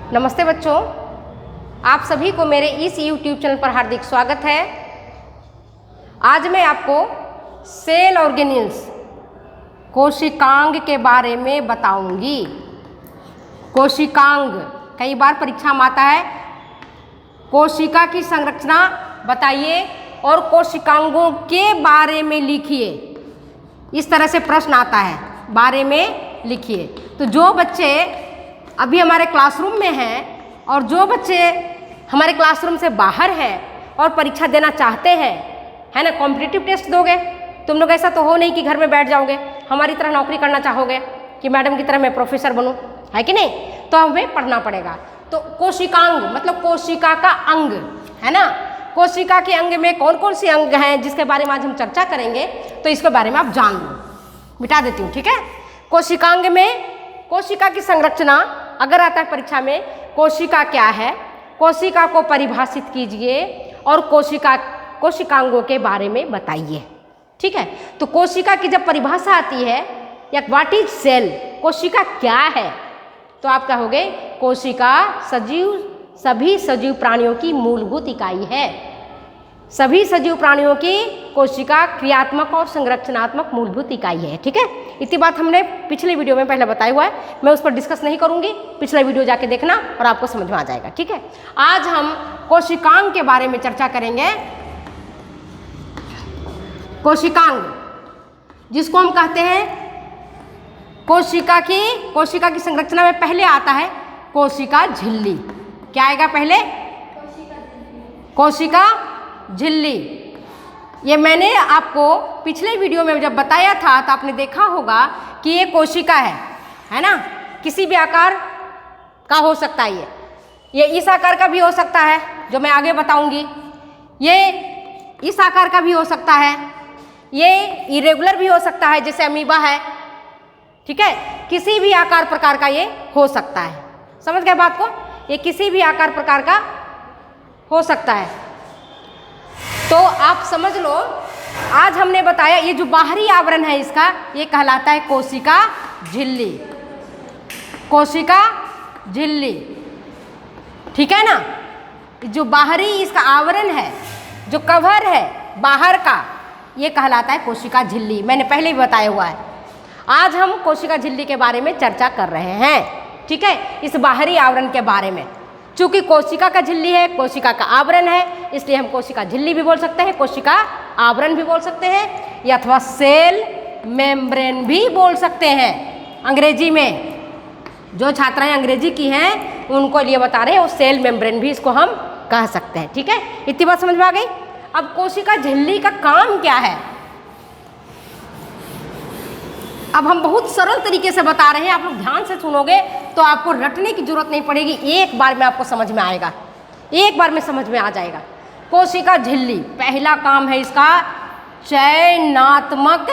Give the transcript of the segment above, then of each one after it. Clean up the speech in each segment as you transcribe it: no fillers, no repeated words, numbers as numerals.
नमस्ते बच्चों, आप सभी को मेरे इस YouTube चैनल पर हार्दिक स्वागत है। आज मैं आपको सेल ऑर्गेनेल्स कोशिकांग के बारे में बताऊंगी। कोशिकांग कई बार परीक्षा में आता है। कोशिका की संरचना बताइए और कोशिकांगों के बारे में लिखिए। इस तरह से प्रश्न आता है, बारे में लिखिए। तो जो बच्चे अभी हमारे क्लासरूम में हैं और जो बच्चे हमारे क्लासरूम से बाहर हैं और परीक्षा देना चाहते हैं, है ना, कॉम्पिटिटिव टेस्ट दोगे, तुम लोग ऐसा तो हो नहीं कि घर में बैठ जाओगे, हमारी तरह नौकरी करना चाहोगे कि मैडम की तरह मैं प्रोफेसर बनूं, है कि नहीं? तो हमें पढ़ना पड़ेगा। तो कोशिकांग मतलब कोशिका का अंग, है ना। कोशिका के अंग में कौन कौन से अंग हैं जिसके बारे में आज हम चर्चा करेंगे, तो इसके बारे में आप जान लो। मिटा देती हूँ, ठीक है। कोशिकांग में कोशिका की संरचना अगर आता है परीक्षा में, कोशिका क्या है, कोशिका को परिभाषित कीजिए और कोशिकांगों के बारे में बताइए, ठीक है। तो कोशिका की जब परिभाषा आती है या व्हाट इज सेल, कोशिका क्या है, तो आप कहोगे कोशिका सभी सजीव प्राणियों की मूलभूत इकाई है। सभी सजीव प्राणियों की कोशिका क्रियात्मक और संरचनात्मक मूलभूत इकाई है, ठीक है। इतनी बात हमने पिछले वीडियो में पहले बताया हुआ है, मैं उस पर डिस्कस नहीं करूंगी। पिछला वीडियो जाके देखना और आपको समझ में आ जाएगा, ठीक है। आज हम कोशिकांग के बारे में चर्चा करेंगे। कोशिकांग जिसको हम कहते हैं कोशिका की संरचना में पहले आता है कोशिका झिल्ली। क्या आएगा पहले? कोशिका झिल्ली। ये मैंने आपको पिछले वीडियो में जब बताया था तो आपने देखा होगा कि ये कोशिका है ना, किसी भी आकार का हो सकता है। ये इस आकार का भी हो सकता है जो मैं आगे बताऊंगी, ये इस आकार का भी हो सकता है, ये इरेगुलर भी हो सकता है जैसे अमीबा है, ठीक है। किसी भी आकार प्रकार का ये हो सकता है। समझ गए बात को? ये किसी भी आकार प्रकार का हो सकता है। तो आप समझ लो, आज हमने बताया ये जो बाहरी आवरण है इसका, ये कहलाता है कोशिका झिल्ली। कोशिका झिल्ली, ठीक है ना। जो बाहरी इसका आवरण है, जो कवर है बाहर का, ये कहलाता है कोशिका झिल्ली। मैंने पहले भी बताया हुआ है। आज हम कोशिका झिल्ली के बारे में चर्चा कर रहे हैं, ठीक है, इस बाहरी आवरण के बारे में। चूंकि कोशिका का झिल्ली है, कोशिका का आवरण है, इसलिए हम कोशिका झिल्ली भी बोल सकते हैं, कोशिका आवरण भी बोल सकते हैं, या अथवा सेल मेम्ब्रेन भी बोल सकते हैं। अंग्रेजी में जो छात्राएं अंग्रेजी की हैं उनको लिए बता रहे हैं, वो सेल मेम्ब्रेन भी इसको हम कह सकते हैं, ठीक है। इतनी बात समझ में आ गई। अब कोशिका झिल्ली का काम क्या है, अब हम बहुत सरल तरीके से बता रहे हैं। आप लोग ध्यान से सुनोगे तो आपको रटने की जरूरत नहीं पड़ेगी, एक बार में आपको समझ में आएगा, एक बार में समझ में आ जाएगा। कोशिका झिल्ली पहला काम है इसका चयनात्मक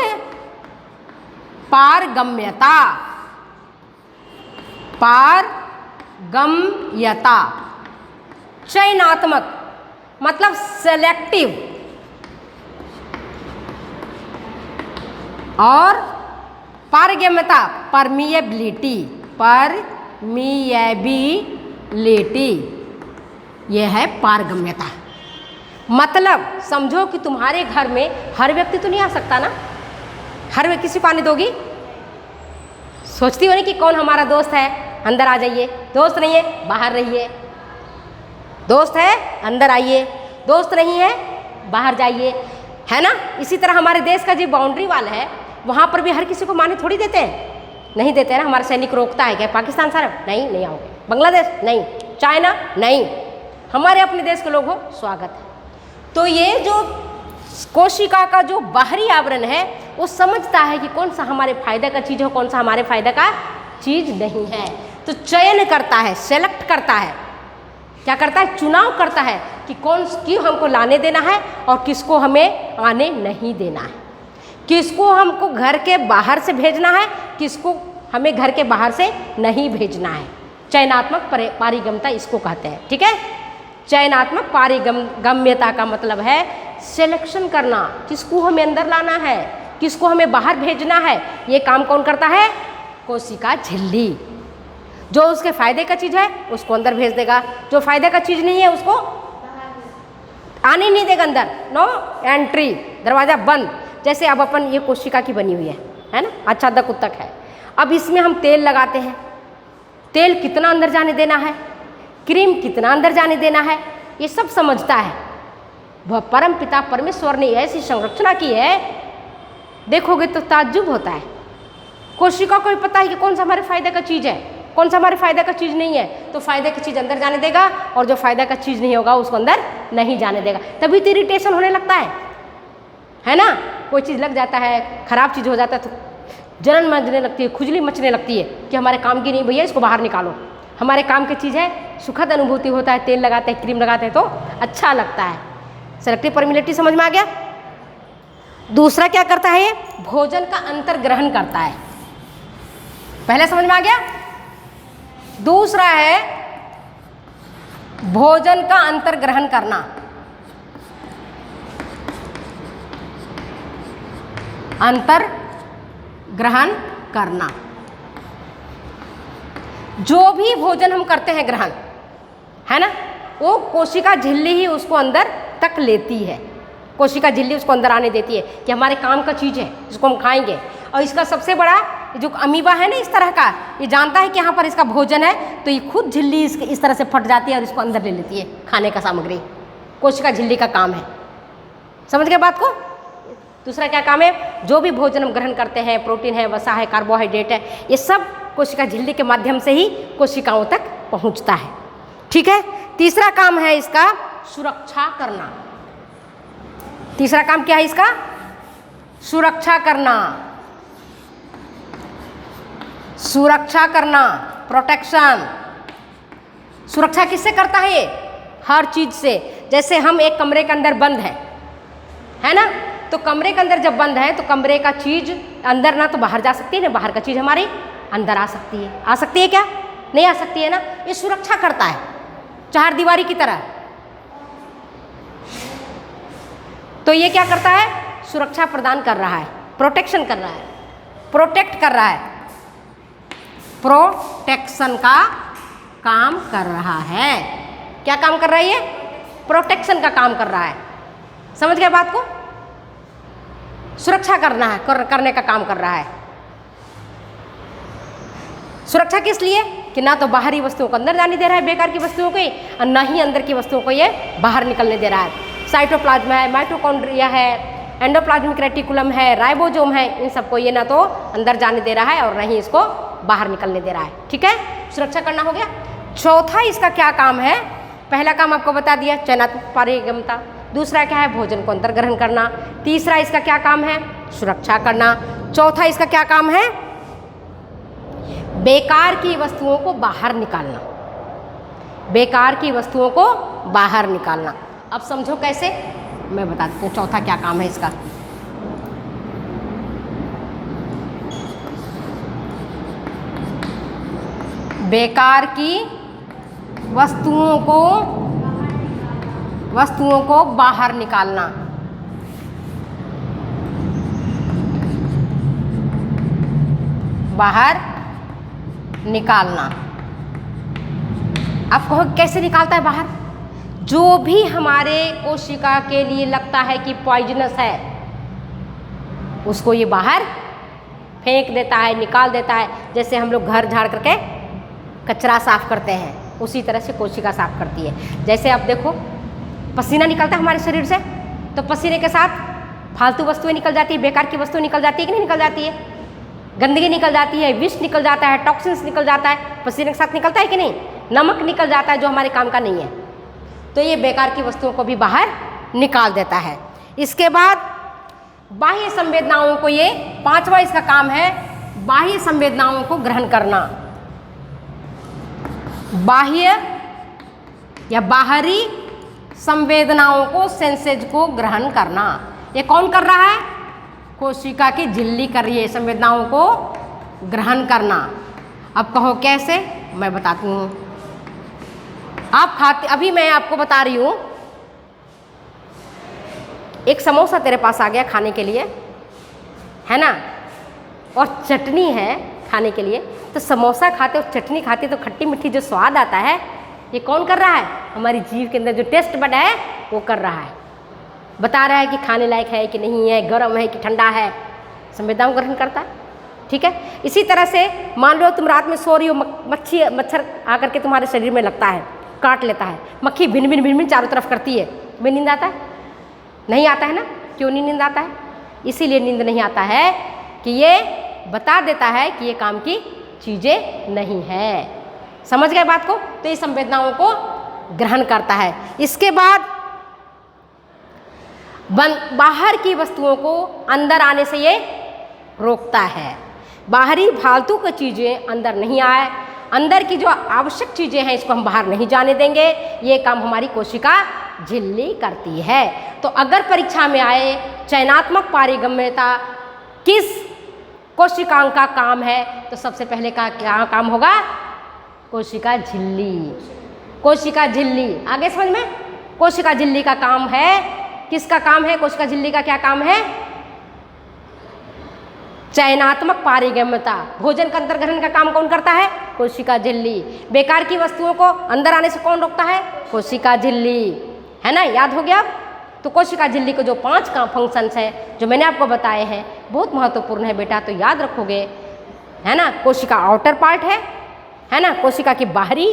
पारगम्यता। पारगम्यता, चयनात्मक मतलब सेलेक्टिव, और पारगम्यता परमिएबिलिटी, परमिएबिलिटी, यह है पारगम्यता। मतलब समझो कि तुम्हारे घर में हर व्यक्ति तो नहीं आ सकता ना, हर व्यक्ति किसी को आने दोगी? सोचती हो नहीं कि कौन हमारा दोस्त है, अंदर आ जाइए, दोस्त नहीं है बाहर रहिए, दोस्त है अंदर आइए, दोस्त नहीं है बाहर जाइए, है ना। इसी तरह हमारे देश का जो बाउंड्री वाल है वहाँ पर भी हर किसी को माने थोड़ी देते हैं, नहीं देते हैं ना। हमारा सैनिक रोकता है क्या पाकिस्तान सारा? नहीं आओगे। बांग्लादेश नहीं, चाइना नहीं, हमारे अपने देश के लोग हो स्वागत है। तो ये जो कोशिका का जो बाहरी आवरण है वो समझता है कि कौन सा हमारे फायदे का चीज़ है, कौन सा हमारे फायदे का चीज़ नहीं है। तो चयन करता है, सेलेक्ट करता है, क्या करता है, चुनाव करता है कि क्यों हमको लाने देना है और किसको हमें आने नहीं देना है, किसको हमको घर के बाहर से भेजना है, किसको हमें घर के बाहर से नहीं भेजना है। चयनात्मक पारगम्यता इसको कहते हैं, ठीक है। चयनात्मक पारगम्यता का मतलब है सिलेक्शन करना, किसको हमें अंदर लाना है, किसको हमें बाहर भेजना है। ये काम कौन करता है? कोशिका झिल्ली। जो उसके फायदे का चीज़ है उसको अंदर भेज देगा, जो फायदे का चीज़ नहीं है उसको आने नहीं देगा अंदर, नो एंट्री, दरवाज़ा बंद। जैसे अब अपन ये कोशिका की बनी हुई है ना, आच्छादक उत्तक है। अब इसमें हम तेल लगाते हैं, तेल कितना अंदर जाने देना है, क्रीम कितना अंदर जाने देना है, ये सब समझता है। वह परम पिता परमेश्वर ने ऐसी संरचना की है, देखोगे तो ताज्जुब होता है। कोशिका को भी पता है कि कौन सा हमारे फायदे का चीज़ है, कौन सा हमारे फायदे का चीज़ नहीं है, तो फायदे की चीज़ अंदर जाने देगा और जो फायदा का चीज़ नहीं होगा उसको अंदर नहीं जाने देगा। तभी तो इरिटेशन होने लगता है ना। कोई चीज़ लग जाता है, खराब चीज़ हो जाता है तो जलन मचने लगती है, खुजली मचने लगती है कि हमारे काम की नहीं भैया, इसको बाहर निकालो। हमारे काम की चीज़ है, सुखद अनुभूति होता है, तेल लगाते हैं, क्रीम लगाते हैं तो अच्छा लगता है। सेलेक्टिव परमिलिटी समझ में आ गया। दूसरा क्या करता है, ये भोजन का अंतर ग्रहण करता है। पहले समझ में आ गया। दूसरा है भोजन का अंतर ग्रहण करना। अंतर ग्रहण करना, जो भी भोजन हम करते हैं ग्रहण, है ना, वो कोशिका झिल्ली ही उसको अंदर तक लेती है। कोशिका झिल्ली उसको अंदर आने देती है कि हमारे काम का चीज़ है, इसको हम खाएंगे। और इसका सबसे बड़ा जो अमीबा है ना इस तरह का, ये जानता है कि यहाँ पर इसका भोजन है, तो ये खुद झिल्ली इस तरह से फट जाती है और इसको अंदर ले लेती है खाने का सामग्री। कोशिका झिल्ली का काम है। समझ गए बात को। दूसरा क्या काम है, जो भी भोजन हम ग्रहण करते हैं, प्रोटीन है, वसा है, कार्बोहाइड्रेट है, ये सब कोशिका झिल्ली के माध्यम से ही कोशिकाओं तक पहुँचता है। ठीक है। तीसरा काम है इसका सुरक्षा करना। तीसरा काम क्या है इसका, सुरक्षा करना। सुरक्षा करना, प्रोटेक्शन। सुरक्षा किससे करता है ये, हर चीज से। जैसे हम एक कमरे के अंदर बंद है ना, तो कमरे के अंदर जब बंद है तो कमरे का चीज अंदर ना तो बाहर जा सकती है, ना बाहर का चीज हमारी अंदर आ सकती है। आ सकती है क्या, नहीं आ सकती है ना। ये सुरक्षा करता है चार दीवारी की तरह। तो ये क्या करता है, सुरक्षा प्रदान कर रहा है, प्रोटेक्शन कर रहा है, प्रोटेक्ट कर रहा है, प्रोटेक्शन का काम कर रहा है। क्या काम कर रहा है ये, प्रोटेक्शन का काम कर रहा है। समझ गए बात को। सुरक्षा करना है, करने का काम कर रहा है। सुरक्षा किस लिए, कि ना तो बाहरी वस्तुओं को अंदर जाने दे रहा है, बेकार की वस्तुओं को, और ना ही अंदर की वस्तुओं को ये बाहर निकलने दे रहा है। साइटोप्लाज्म है, माइटोकॉन्ड्रिया है, एंडोप्लाज्मिक रेटिकुलम है, राइबोसोम है, इन सबको ये ना तो अंदर जाने दे रहा है और ना ही इसको बाहर निकलने दे रहा है। ठीक है, सुरक्षा करना हो गया। चौथा इसका क्या काम है, पहला काम आपको बता दिया, चयनात्मक पारगम्यता। दूसरा क्या है, भोजन को अंतर ग्रहण करना। तीसरा इसका क्या काम है, सुरक्षा करना। चौथा इसका क्या काम है, बेकार की वस्तुओं को बाहर निकालना। बेकार की वस्तुओं को बाहर निकालना। अब समझो कैसे, मैं बता देती हूँ चौथा क्या काम है इसका। बेकार की वस्तुओं को बाहर निकालना। बाहर निकालना। आप कहो कैसे निकालता है बाहर, जो भी हमारे कोशिका के लिए लगता है कि पॉइजनस है उसको ये बाहर फेंक देता है, निकाल देता है। जैसे हम लोग घर झाड़ करके कचरा साफ करते हैं, उसी तरह से कोशिका साफ करती है। जैसे आप देखो पसीना निकलता है हमारे शरीर से, तो पसीने के साथ फालतू वस्तुएं निकल जाती है, बेकार की वस्तुएं निकल जाती है कि नहीं निकल जाती है, गंदगी निकल जाती है, विष निकल जाता है, टॉक्सिन्स निकल जाता है, पसीने के साथ निकलता है कि नहीं, नमक निकल जाता है जो हमारे काम का नहीं है। तो ये बेकार की वस्तुओं को भी बाहर निकाल देता है। इसके बाद बाह्य संवेदनाओं को, ये पांचवा इसका काम है, बाह्य संवेदनाओं को ग्रहण करना। बाह्य या बाहरी संवेदनाओं को, सेंसेज को ग्रहण करना। ये कौन कर रहा है, कोशिका की झिल्ली कर रही है संवेदनाओं को ग्रहण करना। अब कहो कैसे, मैं बताती हूँ। आप खाते, अभी मैं आपको बता रही हूँ, एक समोसा तेरे पास आ गया खाने के लिए, है ना, और चटनी है खाने के लिए, तो समोसा खाते हो, चटनी खाते तो खट्टी मीठी जो स्वाद आता है, ये कौन कर रहा है? हमारी जीभ के अंदर जो टेस्ट बड है वो कर रहा है, बता रहा है कि खाने लायक है कि नहीं है, गर्म है कि ठंडा है, संवेदनाओं को ग्रहण करता है। ठीक है, इसी तरह से मान लो तुम रात में सो रही हो, मच्छर आकर के तुम्हारे शरीर में लगता है, काट लेता है, मक्खी भिन भिन भिन भिन चारों तरफ करती है, तुम्हें नींद आता है? नहीं आता है ना? क्यों नहीं नींद आता है? इसीलिए नींद नहीं आता है कि ये बता देता है कि ये काम की चीज़ें नहीं है। समझ गए बात को? तो ये संवेदनाओं को ग्रहण करता है। इसके बाद बाहर की वस्तुओं को अंदर आने से ये रोकता है। बाहरी फालतू की चीज़ें अंदर नहीं आए, अंदर की जो आवश्यक चीज़ें हैं इसको हम बाहर नहीं जाने देंगे। ये काम हमारी कोशिका झिल्ली करती है। तो अगर परीक्षा में आए चयनात्मक पारगम्यता किस कोशिकांग का काम है, तो सबसे पहले का क्या काम होगा? कोशिका झिल्ली। कोशिका झिल्ली आगे समझ में? कोशिका झिल्ली का काम है, किसका काम है? कोशिका झिल्ली का क्या काम है? चयनात्मक पारगम्यता, भोजन का अंतर ग्रहण का काम कौन करता है? कोशिका झिल्ली। बेकार की वस्तुओं को अंदर आने से कौन रोकता है? कोशिका झिल्ली, है ना? याद हो गया अब? तो कोशिका झिल्ली को जो 5 का फंक्शंस है जो मैंने आपको बताए हैं बहुत महत्वपूर्ण है बेटा, तो याद रखोगे, है ना? कोशिका आउटर पार्ट है ना? कोशिका की बाहरी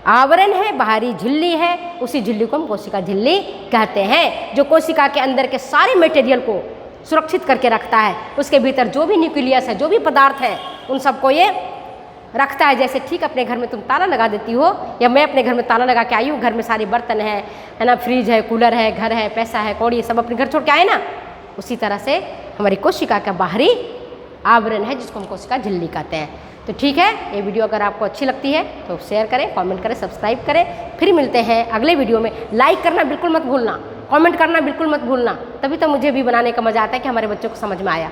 आवरण है, बाहरी झिल्ली है, उसी झिल्ली को हम कोशिका झिल्ली कहते हैं, जो कोशिका के अंदर के सारे मटेरियल को सुरक्षित करके रखता है। उसके भीतर जो भी न्यूक्लियस है, जो भी पदार्थ है, उन सबको ये रखता है। जैसे ठीक अपने घर में तुम ताला लगा देती हो, या मैं अपने घर में ताला लगा के आई हूँ, घर में सारे बर्तन है ना, फ्रिज है, कूलर है, घर है, पैसा है, कौड़ी, सब अपने घर छोड़ के आए ना, उसी तरह से हमारी कोशिका का बाहरी आवरण है जिसको हम कोशिका झिल्ली कहते हैं। तो ठीक है, ये वीडियो अगर आपको अच्छी लगती है तो शेयर करें, कमेंट करें, सब्सक्राइब करें। फिर मिलते हैं अगले वीडियो में। लाइक करना बिल्कुल मत भूलना, कमेंट करना बिल्कुल मत भूलना, तभी तो मुझे भी बनाने का मज़ा आता है कि हमारे बच्चों को समझ में आया।